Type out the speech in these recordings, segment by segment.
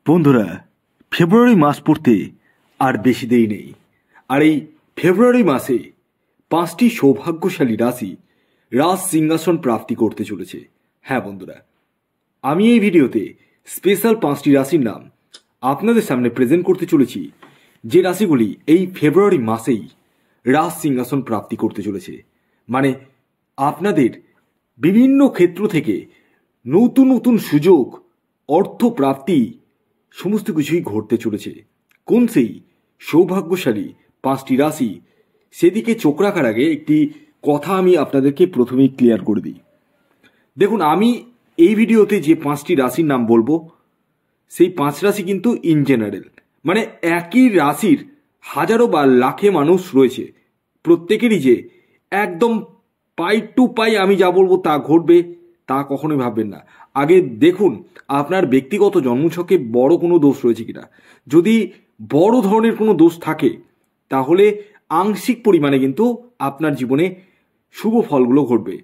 বন্ধুরা, ফেব্রুয়ারি মাস পড়তে আর বেশি দেরি নেই। আর এই ফেব্রুয়ারি মাসে 5টি সৌভাগ্যশালী রাশি রাজ সিংহাসন প্রাপ্তি করতে চলেছে। হ্যাঁ বন্ধুরা, আমি এই ভিডিওতে স্পেশাল 5টি রাশির নাম আপনাদের সামনে প্রেজেন্ট করতে চলেছি, যে রাশিগুলি এই ফেব্রুয়ারি মাসেই রাজ সিংহাসন প্রাপ্তি করতে চলেছে। মানে আপনাদের বিভিন্ন ক্ষেত্র থেকে নতুন নতুন সুযোগ, অর্থ প্রাপ্তি সমস্ত কিছুই ঘটতে চলেছে। কোন সেই সৌভাগ্যশালী 5টি রাশি, সেদিকে চোখ রাখার আগে একটি কথা আমি আপনাদেরকে প্রথমেই ক্লিয়ার করে দিই। দেখুন, আমি এই ভিডিওতে যে 5টি রাশির নাম বলবো, সেই 5 রাশি কিন্তু ইন জেনারেল, মানে একই রাশির হাজারো বা লাখে মানুষ রয়েছে। প্রত্যেকেরই যে একদম পাই টু পাই আমি যা বলবো তা ঘটবে, তা কখনোই ভাববেন না। আগে দেখুন আপনার ব্যক্তিগত জন্মছকে বড় কোনো দোষ রয়েছে কিনা। যদি বড় ধরনের কোনো দোষ থাকে, তাহলে আংশিক পরিমাণে কিন্তু আপনার জীবনে শুভ ফলগুলো ঘটবে।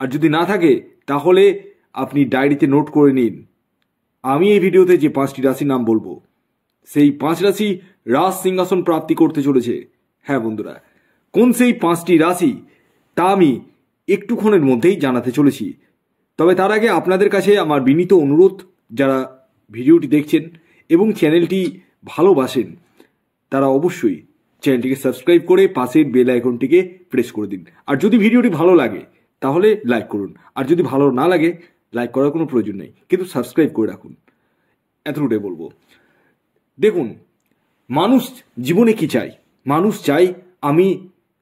আর যদি না থাকে, তাহলে আপনি ডায়েরিতে নোট করে নিন। আমি এই ভিডিওতে যে 5টি রাশির নাম বলবো, সেই 5 রাশি রাজ সিংহাসন প্রাপ্তি করতে চলেছে। হ্যাঁ বন্ধুরা, কোন সেই 5টি রাশি তা আমি একটুক্ষণের মধ্যেই জানাতে চলেছি। তবে তার আগে আপনাদের কাছে আমার বিনীত অনুরোধ, যারা ভিডিওটি দেখছেন এবং চ্যানেলটি ভালোবাসেন, তারা অবশ্যই চ্যানেলটিকে সাবস্ক্রাইব করে পাশের বেল আইকনটিকে প্রেস করে দিন। আর যদি ভিডিওটি ভালো লাগে তাহলে লাইক করুন, আর যদি ভালো না লাগে লাইক করার কোনো প্রয়োজন নেই, কিন্তু সাবস্ক্রাইব করে রাখুন। এতটুকুই বলবো। দেখুন, মানুষ জীবনে কি চায়? মানুষ চাই আমি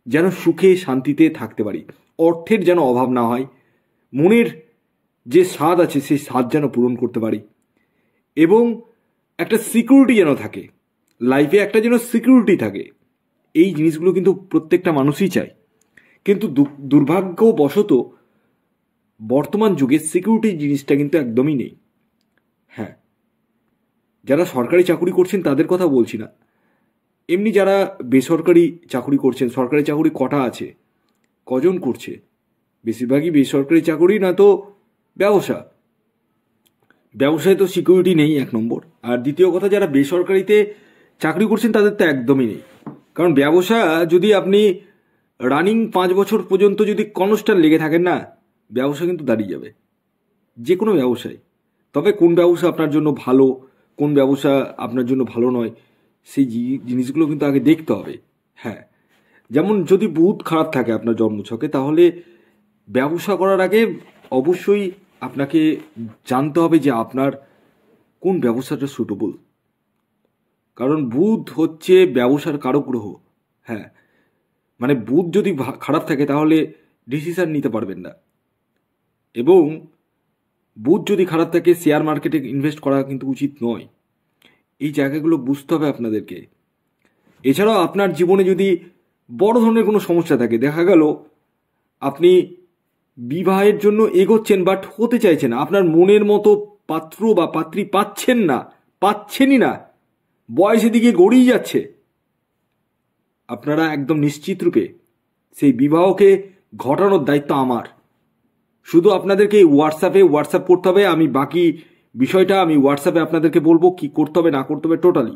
যেন সুখে শান্তিতে থাকতে পারি, অর্থের যেন অভাব না হয়, মনের যে স্বাদ আছে সেই স্বাদ যেন পূরণ করতে পারি, এবং একটা সিকিউরিটি যেন থাকে লাইফে, একটা যেন সিকিউরিটি থাকে। এই জিনিসগুলো কিন্তু প্রত্যেকটা মানুষই চায়। কিন্তু দুর্ভাগ্যবশত বর্তমান যুগে সিকিউরিটি জিনিসটা কিন্তু একদমই নেই। হ্যাঁ, যারা সরকারি চাকরি করছেন তাদের কথা বলছি না, এমনি যারা বেসরকারি চাকরি করছেন। সরকারি চাকরি কটা আছে, কজন করছে? বেশিরভাগই বেসরকারি চাকরি, না তো ব্যবসা। ব্যবসায় তো সিকিউরিটি নেই, 1 নম্বর। আর দ্বিতীয় কথা, যারা বেসরকারিতে চাকরি করছেন তাদের তো একদমই নেই। কারণ ব্যবসা যদি আপনি রানিং 5 বছর পর্যন্ত যদি কনস্ট্যান্ট লেগে থাকেন না, ব্যবসা কিন্তু দাঁড়িয়ে যাবে, যে কোনো ব্যবসায়। তবে কোন ব্যবসা আপনার জন্য ভালো, কোন ব্যবসা আপনার জন্য ভালো নয়, সেই জিনিসগুলো কিন্তু আগে দেখতে হবে। হ্যাঁ, যেমন যদি বুধ খারাপ থাকে আপনার জন্মছকে, তাহলে ব্যবসা করার আগে অবশ্যই আপনাকে জানতে হবে যে আপনার কোন ব্যবসাটা সুটেবল। কারণ বুধ হচ্ছে ব্যবসার কারক গ্রহ। হ্যাঁ, মানে বুধ যদি খারাপ থাকে তাহলে ডিসিশন নিতে পারবেন না, এবং বুধ যদি খারাপ থাকে শেয়ার মার্কেটে ইনভেস্ট করা কিন্তু উচিত নয়। এই জায়গাগুলো বুঝতে হবে আপনাদেরকে। এছাড়াও আপনার জীবনে যদি বড় ধরনের কোনো সমস্যা থাকে, দেখা গেল আপনি বিবাহের জন্য এগোচ্ছেন বাট হতে চাইছেন, আপনার মনের মতো পাত্র বা পাত্রী পাচ্ছেনই না, বয়সের দিকে গড়িয়ে যাচ্ছে, আপনারা একদম নিশ্চিত রূপে সেই বিবাহকে ঘটানোর দায়িত্ব আমার। শুধু আপনাদেরকে হোয়াটসঅ্যাপ করতে হবে। আমি বাকি বিষয়টা আমি হোয়াটসঅ্যাপে আপনাদেরকে বলবো কি করতে হবে না করতে হবে টোটালি।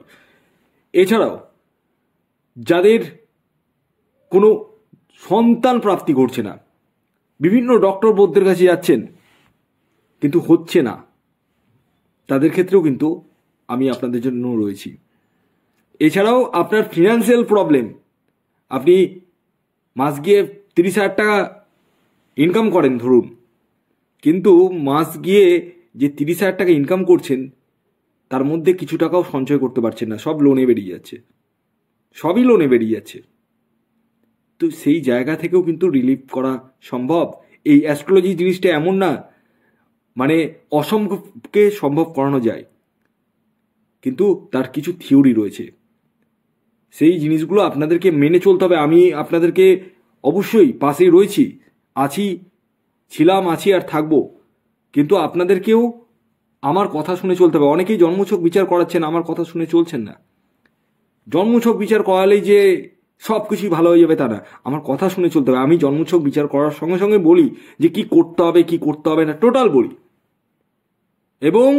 এছাড়াও যাদের কোনো সন্তান প্রাপ্তি ঘটছে না, বিভিন্ন ডক্টর বৈদ্যের কাছে যাচ্ছেন কিন্তু হচ্ছে না, তাদের ক্ষেত্রেও কিন্তু আমি আপনাদের জন্য রয়েছি। এছাড়াও আপনার ফিনান্সিয়াল প্রবলেম, আপনি মাস গিয়ে 30,000 টাকা ইনকাম করেন ধরুন, কিন্তু মাস গিয়ে যে 30,000 টাকা ইনকাম করছেন তার মধ্যে কিছু টাকাও সঞ্চয় করতে পারছেন না, সবই লোনে বেরিয়ে যাচ্ছে। তো সেই জায়গা থেকেও কিন্তু রিলিফ করা সম্ভব। এই অ্যাস্ট্রোলজি জিনিসটা এমন না, মানে অসম্ভবকে সম্ভব করানো যায়, কিন্তু তার কিছু থিওরি রয়েছে, সেই জিনিসগুলো আপনাদেরকে মেনে চলতে হবে। আমি আপনাদেরকে অবশ্যই পাশেই রয়েছি, ছিলাম, আছি আর থাকবো, কিন্তু আপনাদেরকেও আমার কথা শুনে চলতে হবে। অনেকেই জন্মছক বিচার করাচ্ছেন, আমার কথা শুনে চলছেন না। জন্মছক বিচার করালেই যে সব কিছুই ভালো হয়ে যাবে তা না, আমার কথা শুনে চলতে হবে। আমি জন্মছক বিচার করার সঙ্গে সঙ্গে বলি যে কি করতে হবে কি করতে হবে না, টোটাল বলি। এবং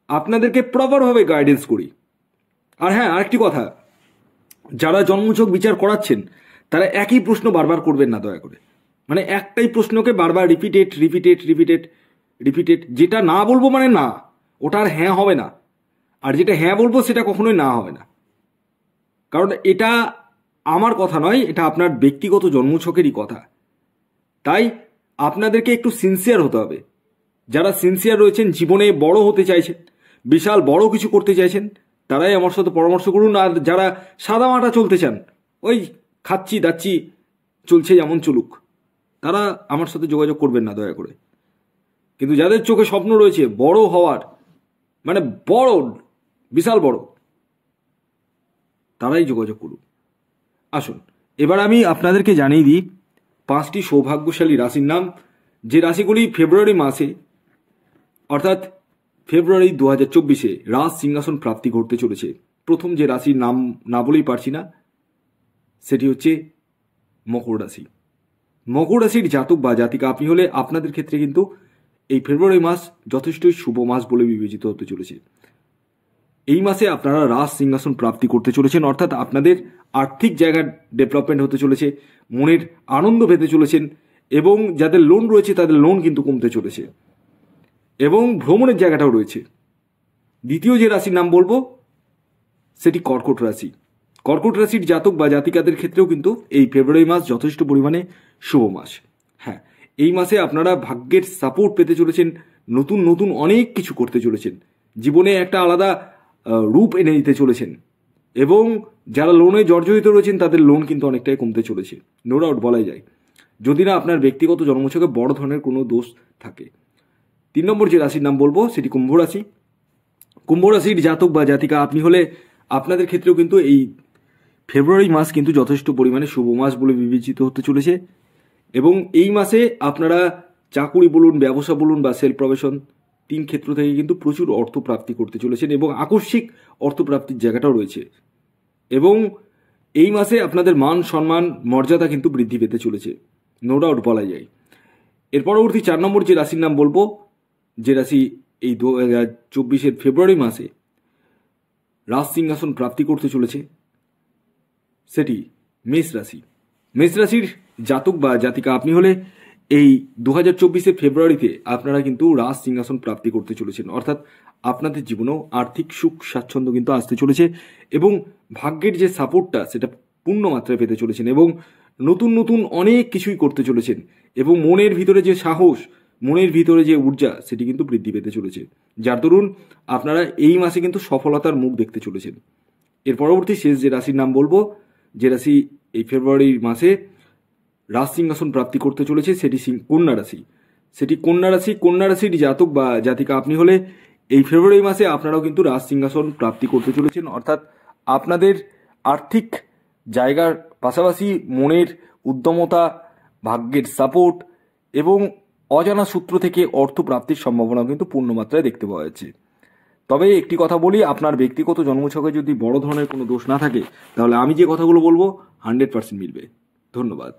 আপনাদেরকে প্রপারভাবে গাইডেন্স করি। আর হ্যাঁ, আরেকটি কথা, যারা জন্মছক বিচার করাচ্ছেন তারা একই প্রশ্ন বারবার করবেন না দয়া করে। মানে একটাই প্রশ্নকে বারবার রিপিটেড, যেটা না বলবো মানে না, ওটা আর হ্যাঁ হবে না, আর যেটা হ্যাঁ বলবো সেটা কখনোই না হবে না। কারণ এটা আমার কথা নয়, এটা আপনার ব্যক্তিগত জন্মছকেরই কথা। তাই আপনাদেরকে একটু সিনসিয়ার হতে হবে। যারা সিনসিয়ার রয়েছেন, জীবনে বড় হতে চাইছেন, বিশাল বড় কিছু করতে চাইছেন, তারাই আমার সাথে পরামর্শ করুন। আর যারা সাদামাটা চলতে চান, ওই খাচ্ছি দাচ্ছি চলছে যেমন চলুক, তারা আমার সাথে যোগাযোগ করবেন না দয়া করে। কিন্তু যাদের চোখে স্বপ্ন রয়েছে বড় হওয়ার, মানে বড়, বিশাল বড়, তারাই যোগাযোগ করুন। আসুন এবার আমি আপনাদেরকে জানিয়ে দিই 5টি সৌভাগ্যশালী রাশির নাম, যে রাশিগুলি ফেব্রুয়ারি মাসে অর্থাৎ ফেব্রুয়ারি 2024 রাজ সিংহাসন প্রাপ্তি ঘটতে চলেছে। প্রথম যে রাশির নাম না বলেই পারছি না, সেটি হচ্ছে মকর রাশি। মকর রাশির জাতক বা জাতিকা আপনি হলে আপনাদের ক্ষেত্রে কিন্তু এই ফেব্রুয়ারি মাস যথেষ্টই শুভ মাস বলে বিবেচিত হতে চলেছে। এই মাসে আপনারা রাজ সিংহাসন প্রাপ্তি করতে চলেছেন, অর্থাৎ আপনাদের আর্থিক জায়গার ডেভেলপমেন্ট হতে চলেছে, মনের আনন্দ পেতে চলেছেন, এবং যাদের লোন রয়েছে তাদের লোন কিন্তু কমতে চলেছে, এবং ভ্রমণের জায়গাটাও রয়েছে। দ্বিতীয় যে রাশির নাম বলবো সেটি কর্কট রাশি। কর্কট রাশির জাতক বা জাতিকাদের ক্ষেত্রেও কিন্তু এই ফেব্রুয়ারি মাস যথেষ্ট পরিমাণে শুভ মাস। হ্যাঁ, এই মাসে আপনারা ভাগ্যের সাপোর্ট পেতে চলেছেন, নতুন নতুন অনেক কিছু করতে চলেছেন, জীবনে একটা আলাদা রূপ এনে দিতে চলেছেন, এবং যারা লোনে জর্জরিত রয়েছেন তাদের লোন কিন্তু অনেকটাই কমতে চলেছে, নো ডাউট বলাই যায়, যদি না আপনার ব্যক্তিগত জন্মছকে বড় ধরনের কোনো দোষ থাকে। 3 নম্বর যে রাশির নাম বলবো সেটি কুম্ভ রাশি। কুম্ভ রাশির জাতক বা জাতিকা আপনি হলে আপনাদের ক্ষেত্রেও কিন্তু এই ফেব্রুয়ারি মাস কিন্তু যথেষ্ট পরিমাণে শুভ মাস বলে বিবেচিত হতে চলেছে, এবং এই মাসে আপনারা চাকুরি বলুন, ব্যবসা বলুন বা সেলফ প্রফেশন, 3 ক্ষেত্র থেকে কিন্তু প্রচুর অর্থ প্রাপ্তি করতে চলেছেন, এবং আকস্মিক অর্থপ্রাপ্তির জায়গাটাও রয়েছে, এবং এই মাসে আপনাদের মান সম্মান মর্যাদা কিন্তু বৃদ্ধি পেতে চলেছে, নো ডাউট বলা যায়। এর পরবর্তী 4 নম্বর যে রাশির নাম বলবো, যে রাশি এই 2024 ফেব্রুয়ারি মাসে রাজ সিংহাসন প্রাপ্তি করতে চলেছে, সেটি মেষ রাশি। মেষ রাশির জাতক বা জাতিকা আপনি হলে এই 2024 ফেব্রুয়ারিতে আপনারা কিন্তু রাজ সিংহাসন প্রাপ্তি করতে চলেছেন, অর্থাৎ আপনাদের জীবনেও আর্থিক সুখ স্বাচ্ছন্দ্য কিন্তু আসতে চলেছে, এবং ভাগ্যের যে সাপোর্টটা সেটা পূর্ণ মাত্রায় পেতে চলেছেন, এবং নতুন নতুন অনেক কিছুই করতে চলেছেন, এবং মনের ভিতরে যে সাহস, মনের ভিতরে যে ঊর্জা সেটি কিন্তু বৃদ্ধি পেতে চলেছে, যার দরুন আপনারা এই মাসে কিন্তু সফলতার মুখ দেখতে চলেছেন। এর পরবর্তী শেষ যে রাশির নাম বলবো, যে রাশি এই ফেব্রুয়ারি মাসে রাজ সিংহাসন প্রাপ্তি করতে চলেছে, সেটি কন্যা রাশি। সেটি কন্যা রাশি। কন্যা রাশির জাতক বা জাতিকা আপনি হলে এই ফেব্রুয়ারি মাসে আপনারাও কিন্তু রাজ সিংহাসন প্রাপ্তি করতে চলেছেন, অর্থাৎ আপনাদের আর্থিক জায়গার পাশাপাশি মনের উদ্যমতা, ভাগ্যের সাপোর্ট এবং অজানা সূত্র থেকে অর্থ প্রাপ্তির সম্ভাবনা কিন্তু পূর্ণমাত্রায় দেখতে পাওয়া যাচ্ছে। তবে একটি কথা বলি, আপনার ব্যক্তিগত জন্মছকে যদি বড় ধরনের কোনো দোষ না থাকে, তাহলে আমি যে কথাগুলো বলবো 100% মিলবে। ধন্যবাদ।